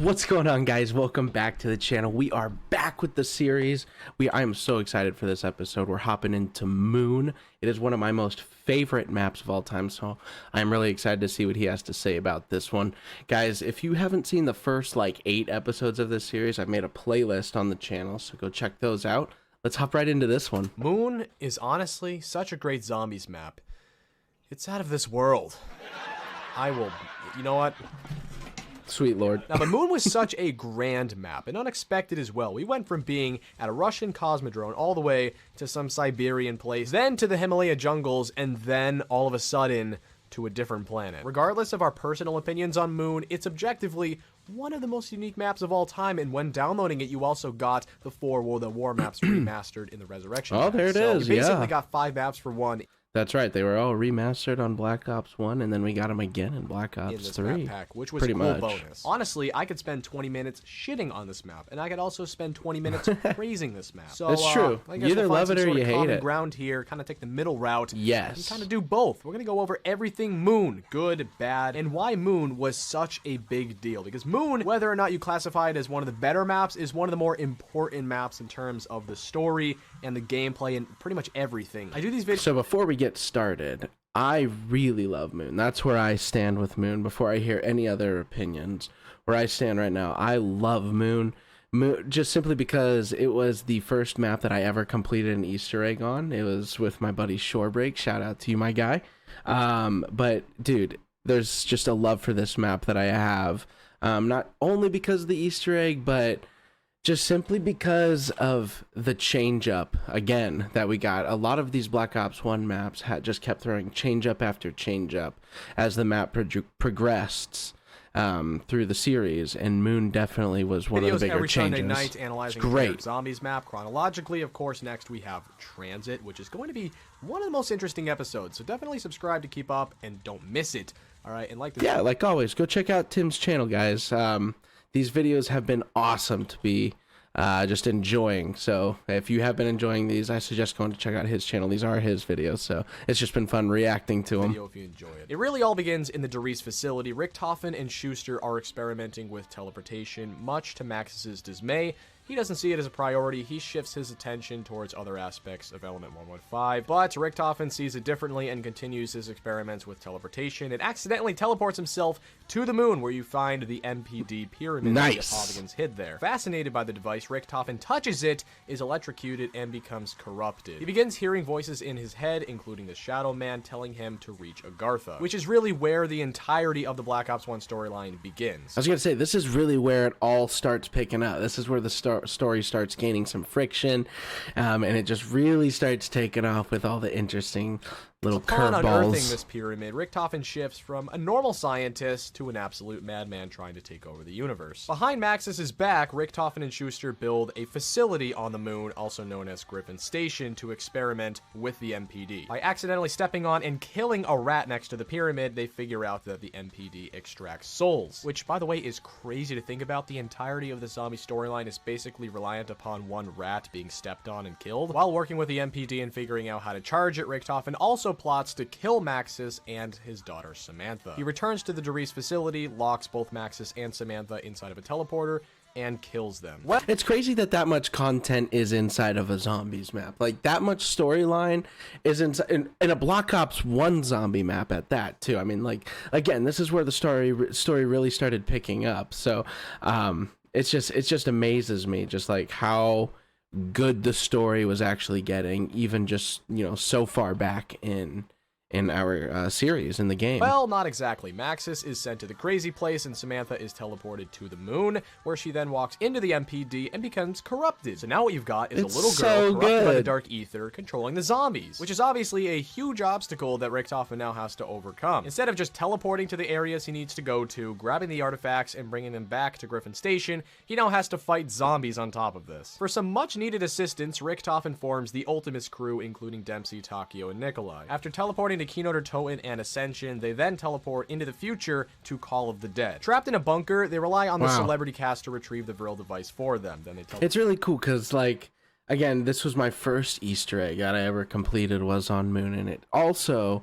What's going on, guys? Welcome back to the channel. We are back with the series. I am so excited for this episode. We're hopping into Moon. It is one of my most favorite maps of all time, so I'm really excited to see what he has to say about this one. Guys, if you haven't seen the first 8 episodes of this series, I've made a playlist on the channel, so go check those out. Let's hop right into this one. Moon is honestly such a great zombies map. It's out of this world. You know what? Sweet Lord. Now, the Moon was such a grand map, and unexpected as well. We went from being at a Russian cosmodrome all the way to some Siberian place, then to the Himalaya jungles, and then, all of a sudden, to a different planet. Regardless of our personal opinions on Moon, it's objectively one of the most unique maps of all time, and when downloading it, you also got the 4 World at War maps remastered in the Resurrection Oh, pack. there it so is, you basically yeah. got 5 maps for one. That's right. They were all remastered on Black Ops 1, and then we got them again in Black Ops In this 3. map pack, which was Pretty a cool much. bonus. Honestly, I could spend 20 minutes shitting on this map, and I could also spend 20 minutes praising this map. So, That's true. I You guess either we'll love find it some or sort you of hate common it. ground here, kind of take the middle route. Yes. And kind of do both. We're going to go over everything Moon, good, bad, and why Moon was such a big deal. Because Moon, whether or not you classify it as one of the better maps, is one of the more important maps in terms of the story and the gameplay and pretty much everything. I do these videos. So before we get started, I really love Moon. That's where I stand with Moon before I hear any other opinions. Where I stand right now, I love Moon. Just simply because it was the first map that I ever completed an Easter egg on. It was with my buddy Shorebreak. Shout out to you, my guy. But dude, there's just a love for this map that I have. Not only because of the Easter egg, but just simply because of the change up again that we got. A lot of these Black Ops 1 maps just kept throwing change up after change up as the map progressed through the series, and Moon definitely was one of the bigger every changes. Sunday night analyzing It's great. the Zombies map chronologically. Of course, next we have Transit, which is going to be one of the most interesting episodes. So definitely subscribe to keep up and don't miss it. All right, and like this. Yeah, like always, go check out Tim's channel, guys. These videos have been awesome to be just enjoying. So if you have been enjoying these, I suggest going to check out his channel. These are his videos, so it's just been fun reacting to them. If you enjoy it. It really all begins in the Derice facility. Richtofen and Schuster are experimenting with teleportation, much to Maxis's dismay. He doesn't see it as a priority. He shifts his attention towards other aspects of Element 115. But Richtofen sees it differently and continues his experiments with teleportation and accidentally teleports himself to the Moon, where you find the MPD pyramid that the Apothegons hid there. Fascinated by the device, Richtofen touches it, is electrocuted, and becomes corrupted. He begins hearing voices in his head, including the Shadow Man, telling him to reach Agartha, which is really where the entirety of the Black Ops 1 storyline begins. I was gonna say, this is really where it all starts picking up. This is where the story starts gaining some friction, and it just really starts taking off with all the interesting little Upon unearthing curveballs. this pyramid, Richtofen shifts from a normal scientist to an absolute madman trying to take over the universe. Behind Maxis's back, Richtofen and Schuster build a facility on the Moon, also known as Griffin Station, to experiment with the MPD. By accidentally stepping on and killing a rat next to the pyramid, they figure out that the MPD extracts souls, which, by the way, is crazy to think about. The entirety of the zombie storyline is basically reliant upon one rat being stepped on and killed. While working with the MPD and figuring out how to charge it, Richtofen also plots to kill Maxis and his daughter Samantha. He returns to the Derice facility, locks both Maxis and Samantha inside of a teleporter, and kills them. It's crazy that much content is inside of a zombies map. Like, that much storyline is in a Black Ops 1 zombie map at that, too. I mean, like, again, this is where the story really started picking up. So it just amazes me just like how good the story was actually getting, even just, so far back in our series in the game. Well, not exactly. Maxis is sent to the crazy place, and Samantha is teleported to the Moon, where she then walks into the MPD and becomes corrupted. So now what you've got is It's a little so girl corrupted by the good. dark ether controlling the zombies, which is obviously a huge obstacle that Richtofen now has to overcome. Instead of just teleporting to the areas he needs to go to, grabbing the artifacts, and bringing them back to Griffin Station, he now has to fight zombies on top of this. For some much-needed assistance, Richtofen forms the Ultimus crew, including Dempsey, Takio, and Nikolai. After teleporting to Keynote Toten and Ascension, they then teleport into the future to Call of the Dead. Trapped in a bunker, they rely on the celebrity cast to retrieve the Vril device for them. Then they It's really cool because, like, again, this was my first Easter egg that I ever completed was on Moon, and it also,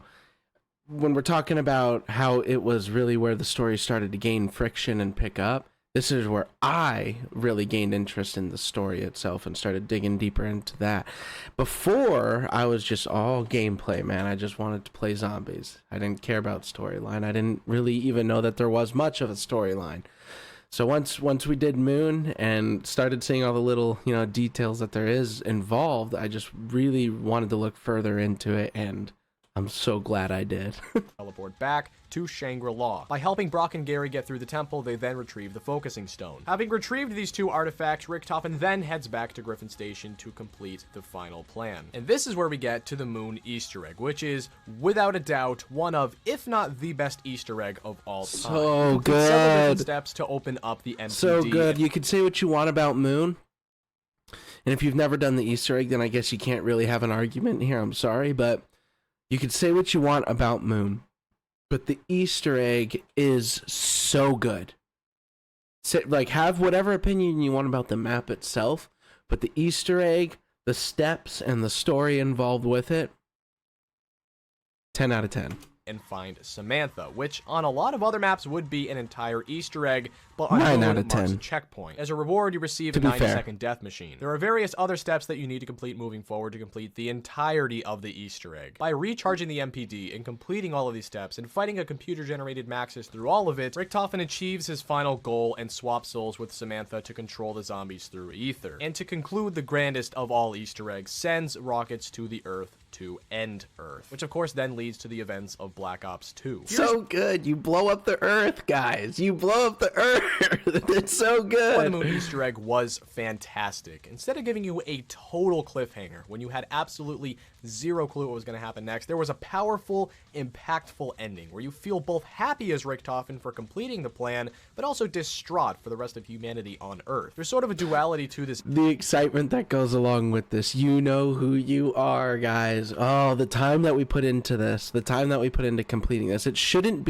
when we're talking about how it was really where the story started to gain friction and pick up, this is where I really gained interest in the story itself and started digging deeper into that. Before, I was just all gameplay, man. I just wanted to play zombies. I didn't care about storyline. I didn't really even know that there was much of a storyline. So once we did Moon and started seeing all the little, details that there is involved, I just really wanted to look further into it, and I'm so glad I did. Teleport back to Shangri-La. By helping Brock and Gary get through the temple, they then retrieve the focusing stone. Having retrieved these two artifacts, Richtofen then heads back to Griffin Station to complete the final plan. And this is where we get to the Moon Easter egg, which is, without a doubt, one of, if not the best Easter egg of all time. So good. Several different good. steps to open up the MPD. So good. You could say what you want about Moon. And if you've never done the Easter egg, then I guess you can't really have an argument here. I'm sorry, but you could say what you want about Moon, but the Easter egg is so good. Like, have whatever opinion you want about the map itself, but the Easter egg, the steps, and the story involved with it, 10 out of 10. And find Samantha, which on a lot of other maps would be an entire Easter egg, but on 9 Moon out of marks 10. a checkpoint. As a reward, you receive a To be fair. 90-second death machine. There are various other steps that you need to complete moving forward to complete the entirety of the Easter egg. By recharging the MPD and completing all of these steps and fighting a computer-generated Maxis through all of it, Richtofen achieves his final goal and swaps souls with Samantha to control the zombies through ether. And to conclude the grandest of all Easter eggs, sends rockets to the Earth to end Earth, which of course then leads to the events of Black Ops 2. So good. You blow up the Earth, guys. You blow up the Earth. It's so good. Why the Moon Easter egg was fantastic. Instead of giving you a total cliffhanger when you had absolutely zero clue what was going to happen next, there was a powerful, impactful ending where you feel both happy as Richtofen for completing the plan, but also distraught for the rest of humanity on Earth. There's sort of a duality to this. The excitement that goes along with this. You know who you are, guys. Oh, the time that we put into this, the time that we put into completing this. It shouldn't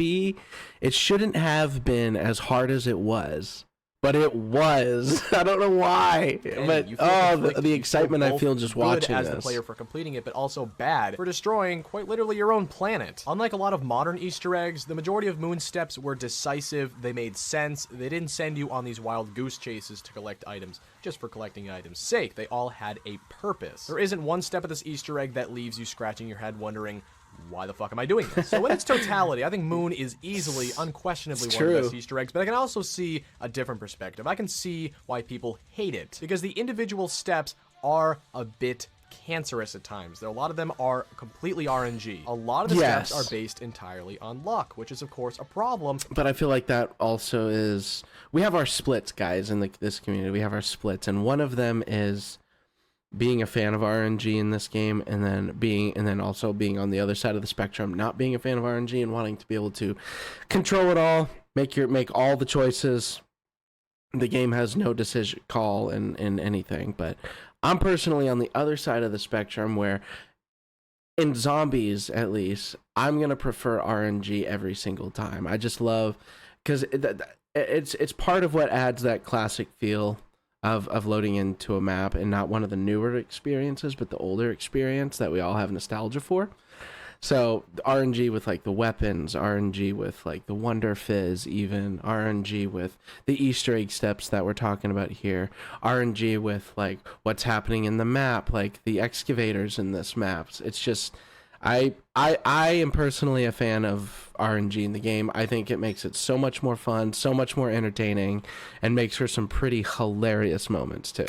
have been as hard as it was, but it was. I don't know why, but the excitement I feel just watching as this. the player for completing it, but also bad for destroying quite literally your own planet. Unlike a lot of modern Easter eggs, the majority of Moon steps were decisive. They made sense. They didn't send you on these wild goose chases to collect items just for collecting items' sake. They all had a purpose. There isn't one step of this Easter egg that leaves you scratching your head wondering, why the fuck am I doing this? So in its totality, I think Moon is easily, unquestionably one of the best Easter eggs, but I can also see a different perspective. I can see why people hate it, because the individual steps are a bit cancerous at times. A lot of them are completely RNG. A lot of the steps are based entirely on luck, which is of course a problem. But I feel like that also is, we have our splits, guys, in this community. We have our splits, and one of them is being a fan of RNG in this game, and then also being on the other side of the spectrum, not being a fan of RNG and wanting to be able to control it all, make all the choices. The game has no decision call in anything, but I'm personally on the other side of the spectrum where, in zombies at least, I'm gonna prefer RNG every single time. I just love, because it's part of what adds that classic feel of loading into a map, and not one of the newer experiences, but the older experience that we all have nostalgia for. So RNG with like the weapons, RNG with like the Wonder Fizz, even RNG with the Easter egg steps that we're talking about here, RNG with like what's happening in the map, like the excavators in this map. It's just, I am personally a fan of RNG in the game. I think it makes it so much more fun, so much more entertaining, and makes for some pretty hilarious moments too.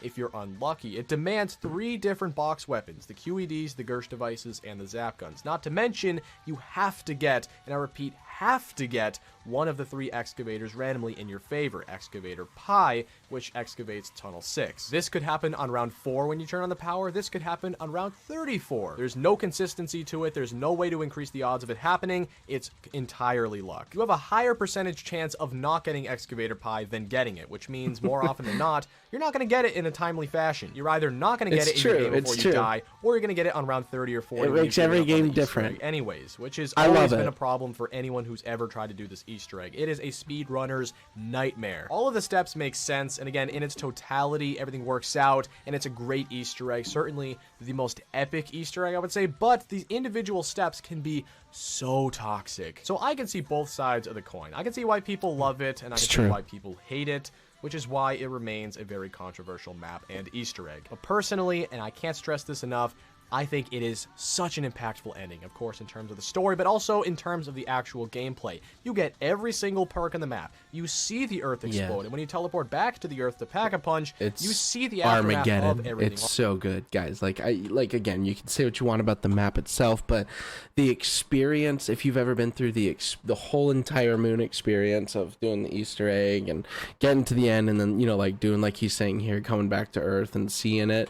If you're unlucky, it demands 3 different box weapons: the QEDs, the Gersh devices, and the Zap guns. Not to mention, you have to get, and I repeat, have to get one of the 3 excavators randomly in your favor. Excavator Pi, which excavates Tunnel 6. This could happen on round 4 when you turn on the power. This could happen on round 34. There's no consistency to it. There's no way to increase the odds of it happening. It's entirely luck. You have a higher percentage chance of not getting Excavator Pi than getting it, which means more often than not, you're not going to get it in a timely fashion. You're either not going to get it in your game before you die, or you're going to get it on round 30 or 40. It makes every game different. Anyways, which has always been a problem for anyone anyone who's ever tried to do this Easter egg. It is a speedrunner's nightmare. All of the steps make sense, and again, in its totality, everything works out, and it's a great Easter egg. Certainly the most epic Easter egg, I would say, but these individual steps can be so toxic. So I can see both sides of the coin. I can see why people love it, and I can see why people hate it, which is why it remains a very controversial map and Easter egg. But personally, and I can't stress this enough, I think it is such an impactful ending, of course, in terms of the story, but also in terms of the actual gameplay. You get every single perk on the map. You see the Earth explode, and when you teleport back to the Earth to Pack-a-Punch, you see the aftermath Armageddon. of everything. It's so good, guys. Like again, you can say what you want about the map itself, but the experience, if you've ever been through the whole entire Moon experience of doing the Easter egg and getting to the end, and then, you know, like doing like he's saying here, coming back to Earth and seeing it,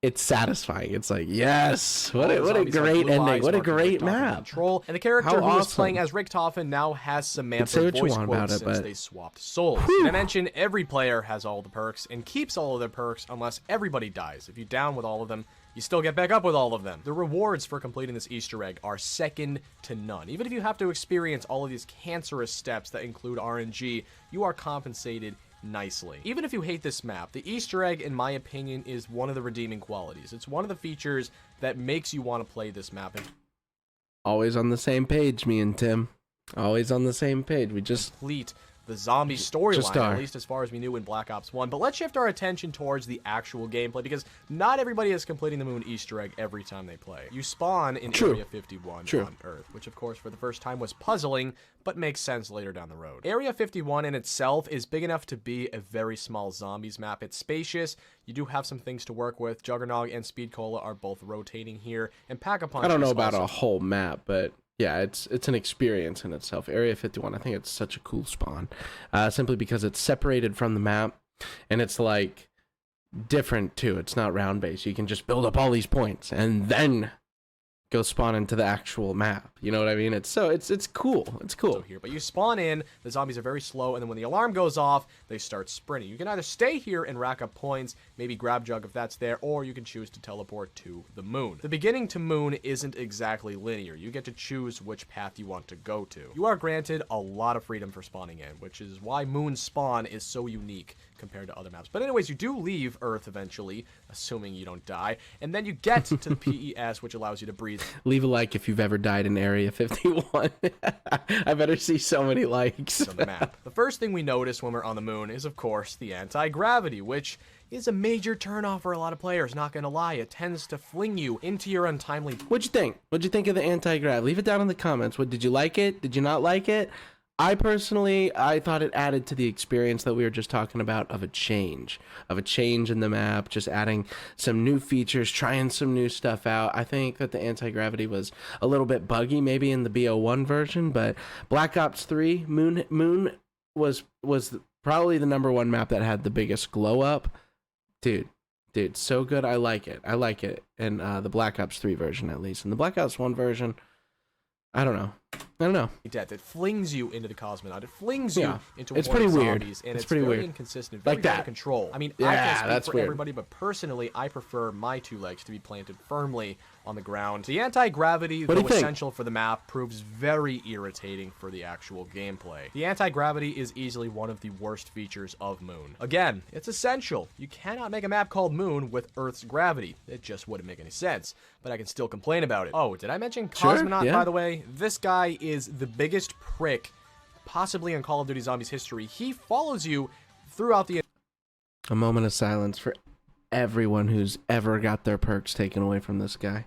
it's satisfying. It's like, yes, what a great ending. What a great map. Control. And the character who is playing as Richtofen now has Samantha voice quotes since they swapped souls. And I mentioned every player has all the perks and keeps all of their perks unless everybody dies. If you down with all of them, you still get back up with all of them. The rewards for completing this Easter egg are second to none. Even if you have to experience all of these cancerous steps that include RNG, you are compensated nicely. Even if you hate this map, the Easter egg, in my opinion, is one of the redeeming qualities. It's one of the features that makes you want to play this map. Always on the same page, me and Tim. Always on the same page. We just complete the zombie storyline, at least as far as we knew in Black Ops 1. But let's shift our attention towards the actual gameplay, because not everybody is completing the Moon Easter egg every time they play. You spawn in Area 51 on Earth, which of course for the first time was puzzling, but makes sense later down the road. Area 51 in itself is big enough to be a very small zombies map. It's spacious. You do have some things to work with. Juggernog and Speed Cola are both rotating here, and Pack-a-Punch. I don't know about a whole map, but yeah, it's an experience in itself. Area 51, I think it's such a cool spawn, simply because it's separated from the map, and it's like different too. It's not round base. You can just build up all these points and then go spawn into the actual map. You know what I mean? It's cool. It's cool. So here, but you spawn in, the zombies are very slow, and then when the alarm goes off, they start sprinting. You can either stay here and rack up points, maybe grab Jug if that's there, or you can choose to teleport to the Moon. The beginning to Moon isn't exactly linear. You get to choose which path you want to go to. You are granted a lot of freedom for spawning in, which is why Moon spawn is so unique compared to other maps. But anyways, you do leave Earth eventually, assuming you don't die, and then you get to the PES, which allows you to breathe. Leave a like if you've ever died in Area 51. I better see so many likes. On the map. The first thing we notice when we're on the Moon is, of course, the anti-gravity, which is a major turnoff for a lot of players, not gonna lie. It tends to fling you into your untimely... What'd you think? What'd you think of the anti-grav? Leave it down in the comments. Did you like it? Did you not like it? I thought it added to the experience that we were just talking about of a change in the map, just adding some new features, trying some new stuff out. I think that the anti-gravity was a little bit buggy maybe in the BO1 version, but Black Ops 3 Moon was probably the #1 map that had the biggest glow up. Dude, so good. I like it. And the Black Ops 3 version, at least. And the Black Ops 1 version, I don't know. Death. It flings you into the Cosmonaut. It flings you into it's pretty weird. Zombies, and it's pretty very weird. Inconsistent, very like that. Out of control. I mean, yeah, I can't speak that's for weird. everybody, but personally, I prefer my two legs to be planted firmly on the ground. The anti-gravity, though essential for the map, proves very irritating for the actual gameplay. The anti-gravity is easily one of the worst features of Moon. Again, it's essential. You cannot make a map called Moon with Earth's gravity. It just wouldn't make any sense, but I can still complain about it. Oh, did I mention Cosmonaut, by the way? This guy is the biggest prick possibly in Call of Duty Zombies history. He follows you throughout the... A moment of silence for everyone who's ever got their perks taken away from this guy.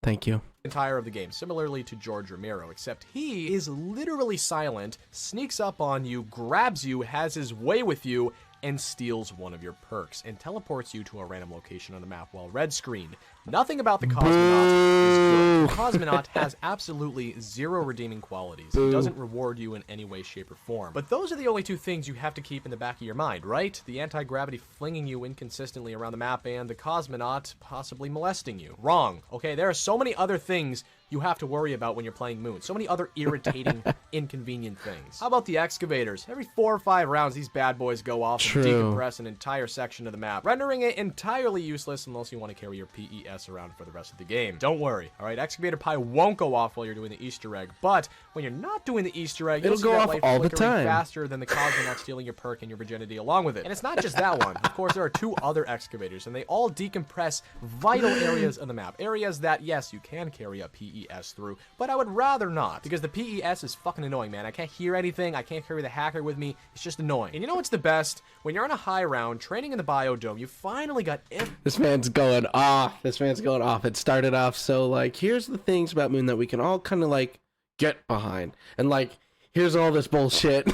Thank you. Entire of the game, similarly to George Romero, except he is literally silent, sneaks up on you, grabs you, has his way with you, and steals one of your perks, and teleports you to a random location on the map while red screened. Nothing about the Cosmonaut is good. The Cosmonaut has absolutely zero redeeming qualities. It doesn't reward you in any way, shape, or form. But those are the only two things you have to keep in the back of your mind, right? The anti-gravity flinging you inconsistently around the map, and the Cosmonaut possibly molesting you. Wrong. Okay, there are so many other things you have to worry about when you're playing Moon. So many other irritating, inconvenient things. How about the excavators? Every 4 or 5 rounds, these bad boys go off and decompress an entire section of the map, rendering it entirely useless unless you want to carry your PES mess around for the rest of the game. Don't worry, all right? Excavator Pie won't go off while you're doing the Easter egg, but when you're not doing the Easter egg, it'll go off all the time, faster than the cosmonaut stealing your perk and your virginity along with it. And it's not just that one. Of course, there are 2 other excavators, and they all decompress vital areas of the map. Areas that, yes, you can carry a PES through, but I would rather not, because the PES is fucking annoying, man. I can't hear anything. I can't carry the hacker with me. It's just annoying. And you know what's the best? When you're on a high round, training in the Biodome, you finally got This man's going off. This man's going off. It started off so, like, here's the things about Moon that we can all kind of, like, get behind. And, like, here's all this bullshit.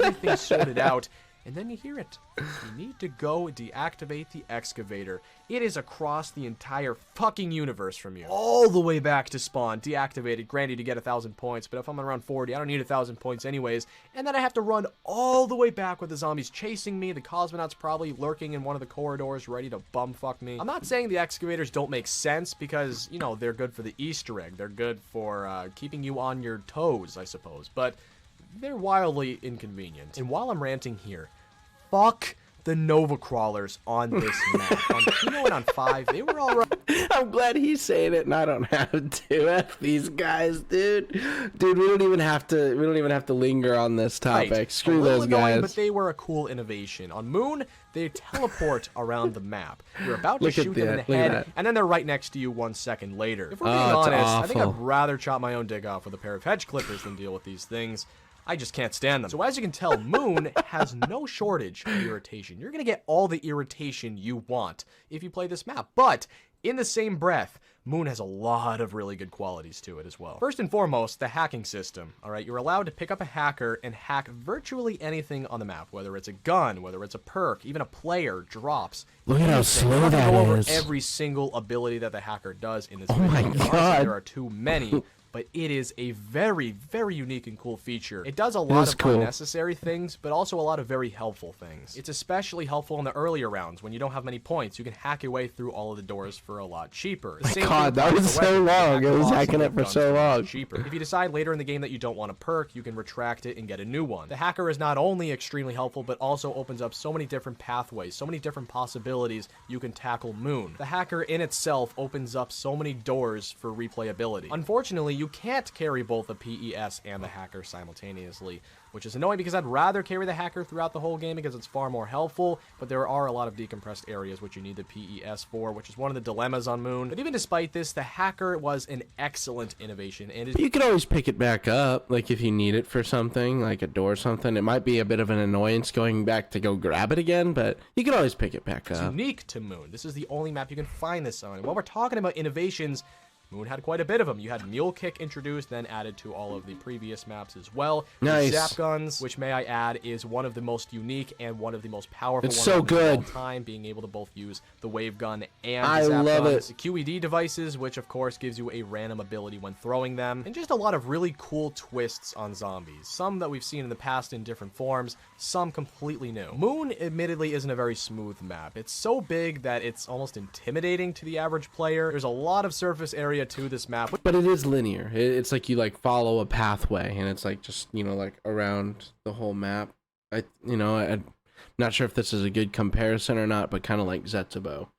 everything sorted out. And then you hear it. You need to go deactivate the excavator. It is across the entire fucking universe from you. All the way back to spawn. Deactivated. Granted, you get 1,000 points, but if I'm around 40, I don't need 1,000 points anyways. And then I have to run all the way back with the zombies chasing me. The cosmonauts probably lurking in one of the corridors ready to bumfuck me. I'm not saying the excavators don't make sense because, you know, they're good for the Easter egg. They're good for keeping you on your toes, I suppose. But they're wildly inconvenient. And while I'm ranting here, fuck the Nova Crawlers on this map. On Kino and on 5, they were all right. I'm glad he's saying it and I don't have to. F these guys, dude. Dude, we don't even have to linger on this topic. Right. Screw those guys. But they were a cool innovation. On Moon, they teleport around the map. You're about to shoot them in the head, and then they're right next to you 1 second later. If we're being honest, I think I'd rather chop my own dick off with a pair of hedge clippers than deal with these things. I just can't stand them. So as you can tell, Moon has no shortage of irritation. You're going to get all the irritation you want if you play this map. But in the same breath, Moon has a lot of really good qualities to it as well. First and foremost, the hacking system. All right, you're allowed to pick up a hacker and hack virtually anything on the map, whether it's a gun, whether it's a perk, even a player, drops. Look at how slow that is. I'm going to go over every single ability that the hacker does in this video. Oh my God. There are too many. But it is a very, very unique and cool feature. It does a lot of unnecessary things, but also a lot of very helpful things. It's especially helpful in the earlier rounds when you don't have many points. You can hack your way through all of the doors for a lot cheaper. My God, that was so long. It was hacking it for so long. Cheaper. If you decide later in the game that you don't want a perk, you can retract it and get a new one. The hacker is not only extremely helpful, but also opens up so many different pathways, so many different possibilities you can tackle Moon. The hacker in itself opens up so many doors for replayability. Unfortunately, you can't carry both the PES and the hacker simultaneously, which is annoying because I'd rather carry the hacker throughout the whole game because it's far more helpful, but there are a lot of decompressed areas which you need the PES for, which is one of the dilemmas on Moon. But even despite this, the hacker was an excellent innovation, and you can always pick it back up, like if you need it for something, like a door or something. It might be a bit of an annoyance going back to go grab it again, but you can always pick it back up. It's unique to Moon. This is the only map you can find this on. And while we're talking about innovations, Moon had quite a bit of them. You had Mule Kick introduced, then added to all of the previous maps as well. Nice. Zap Guns, which may I add, is one of the most unique and one of the most powerful ones of all time, being able to both use the Wave Gun and the Zap love Guns. it. The QED devices, which of course gives you a random ability when throwing them, and just a lot of really cool twists on zombies. Some that we've seen in the past in different forms, some completely new. Moon admittedly isn't a very smooth map. It's so big that it's almost intimidating to the average player. There's a lot of surface area to this map, but it is linear. It's like you like follow a pathway, and it's like just, you know, like around the whole map. I'm not sure if this is a good comparison or not, but kind of like Zetsubo,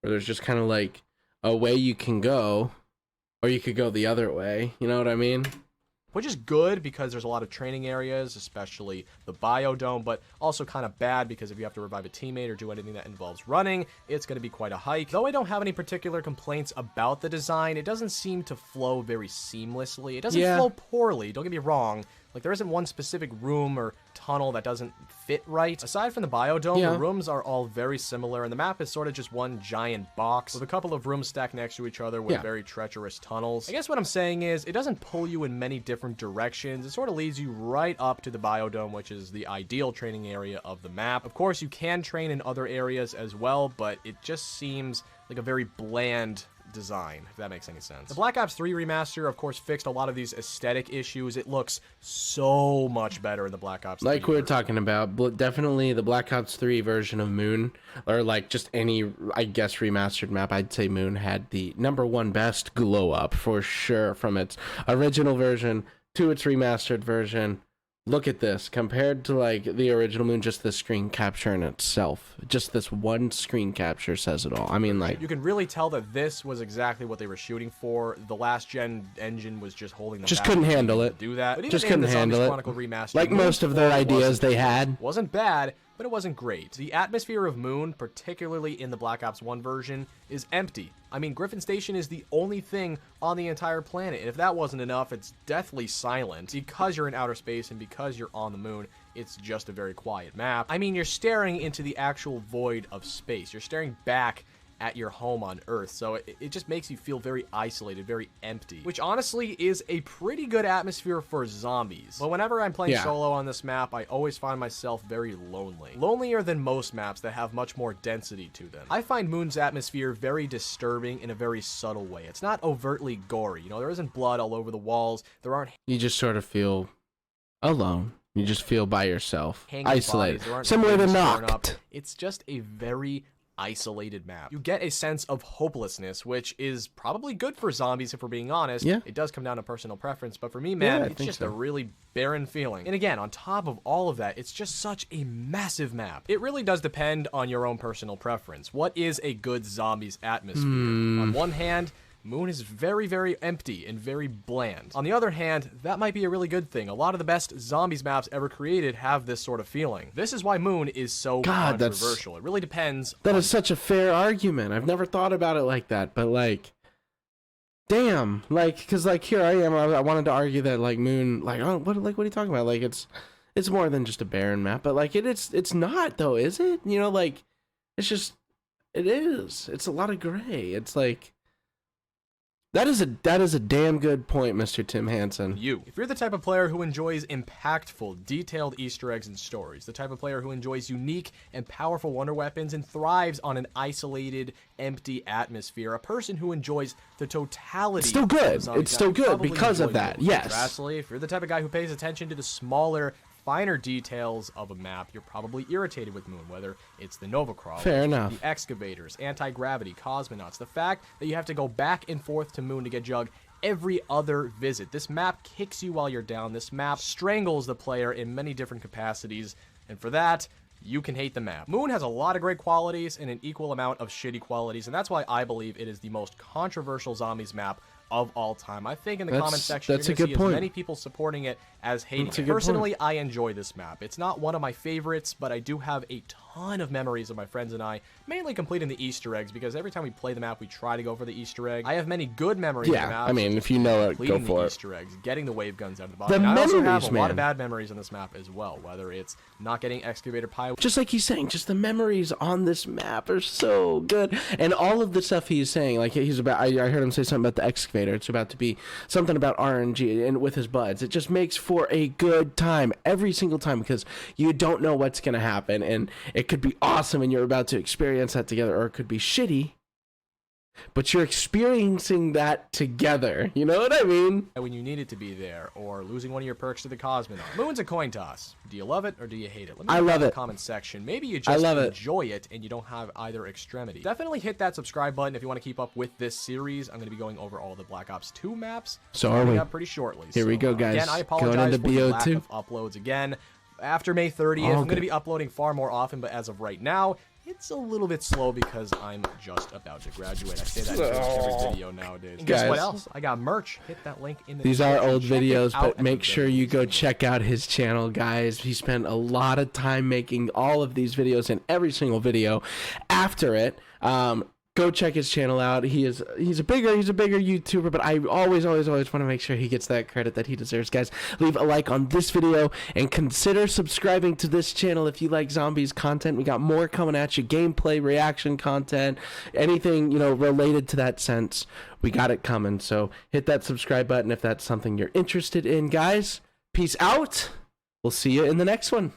where there's just kind of like a way you can go, or you could go the other way. You know what I mean? Which is good because there's a lot of training areas, especially the Biodome, but also kind of bad because if you have to revive a teammate or do anything that involves running, it's going to be quite a hike. Though I don't have any particular complaints about the design, it doesn't seem to flow very seamlessly. It doesn't flow poorly, don't get me wrong. Like, there isn't one specific room or tunnel that doesn't fit right. Aside from the Biodome, the rooms are all very similar, and the map is sort of just one giant box with a couple of rooms stacked next to each other with very treacherous tunnels. I guess what I'm saying is, it doesn't pull you in many different directions. It sort of leads you right up to the Biodome, which is the ideal training area of the map. Of course, you can train in other areas as well, but it just seems like a very bland design, if that makes any sense. The Black Ops 3 remaster, of course, fixed a lot of these aesthetic issues. It looks so much better in the Black Ops 3 like we were talking about. Definitely the Black Ops 3 version of Moon, or like just any, I guess, remastered map, I'd say Moon had the #1 best glow up for sure, from its original version to its remastered version. look at this compared to like the original Moon, just the screen capture in itself, just this one screen capture says it all. I mean, like, you can really tell that this was exactly what they were shooting for. The last gen engine was just holding them just back couldn't to handle it. do that. But even Just in couldn't the Zombies handle it. Chronicle Remastered, Like Moon most of their 4 ideas they had. wasn't bad, but it wasn't great. The atmosphere of Moon, particularly in the Black Ops 1 version, is empty. I mean, Griffin Station is the only thing on the entire planet, and if that wasn't enough, it's deathly silent. Because you're in outer space and because you're on the moon, it's just a very quiet map. I mean, you're staring into the actual void of space. You're staring back at your home on Earth, so it just makes you feel very isolated, very empty, which honestly is a pretty good atmosphere for zombies. But whenever I'm playing solo on this map, I always find myself very lonely. Lonelier than most maps that have much more density to them. I find Moon's atmosphere very disturbing in a very subtle way. It's not overtly gory, you know, there isn't blood all over the walls, there aren't... You just sort of feel alone. You just feel by yourself, isolated, bodies, similar to Knocked. It's just a very isolated map. You get a sense of hopelessness, which is probably good for zombies if we're being honest. Yeah. It does come down to personal preference, but for me, man, Yeah, it's just a really barren feeling. And again, on top of all of that, it's just such a massive map. It really does depend on your own personal preference. What is a good zombies atmosphere? On one hand, Moon is very, very empty and very bland. On the other hand, that might be a really good thing. A lot of the best zombies maps ever created have this sort of feeling. This is why Moon is so controversial. It really depends. That is such a fair argument. I've never thought about it like that, but like, damn, like, because like here I am. I wanted to argue that like Moon, like, oh, what are you talking about? Like, it's more than just a barren map, but like it's not though, is it? You know, like, it's just, it is. It's a lot of gray. It's like. That is a damn good point, Mr. Tim Hansen. If you're the type of player who enjoys impactful, detailed Easter eggs and stories, the type of player who enjoys unique and powerful wonder weapons and thrives on an isolated, empty atmosphere, a person who enjoys the totality... It's still good. It's still good because of that, yes. Contrastly, if you're the type of guy who pays attention to the smaller, finer details of a map, you're probably irritated with Moon, whether it's the Nova Crawlers, fair enough, the excavators, anti-gravity, cosmonauts, the fact that you have to go back and forth to Moon to get Jug every other visit. This map kicks you while you're down. This map strangles the player in many different capacities, and for that, you can hate the map. Moon has a lot of great qualities and an equal amount of shitty qualities, and that's why I believe it is the most controversial zombies map of all time. I think in the comment section you're going to see as many people supporting it as hating it. Personally, I enjoy this map. It's not one of my favorites, but I do have a ton of memories of my friends and I, mainly completing the Easter eggs, because every time we play the map, we try to go for the Easter egg. I have many good memories of the map. I mean, if you know it, go for it. Easter eggs, getting the wave guns out of the bottom. I also have a lot of bad memories on this map as well, whether it's not getting excavator pie. Just like he's saying, just the memories on this map are so good. And all of the stuff he's saying, like he's about, I heard him say something about the excavator. It's about to be something about RNG and with his buds. It just makes for a good time every single time because you don't know what's going to happen. And it could be awesome and you're about to experience that together, or it could be shitty, but you're experiencing that together. You know what I mean? When you need it to be there, or losing one of your perks to the Cosmonaut. Moon's a coin toss. Do you love it or do you hate it? Let me know in the comment section. Maybe you just enjoy it and you don't have either extremity. Definitely hit that subscribe button if you want to keep up with this series. I'm going to be going over all the Black Ops 2 maps. So are we? Up pretty shortly. Here we go, guys. Again, I apologize for the lack of uploads again. After May 30th, I'm going to be uploading far more often, but as of right now, it's a little bit slow because I'm just about to graduate. I say that in every video nowadays. And guess what else? I got merch. Hit that link in the These are old videos, but make sure you go check out his channel, guys. He spent a lot of time making all of these videos and every single video after it. Go check his channel out. He's a bigger YouTuber, but I always want to make sure he gets that credit that he deserves. Guys, leave a like on this video and consider subscribing to this channel if you like zombies content. We got more coming at you, gameplay, reaction content, anything, you know, related to that sense. We got it coming. So hit that subscribe button if that's something you're interested in, guys. Peace out. We'll see you in the next one.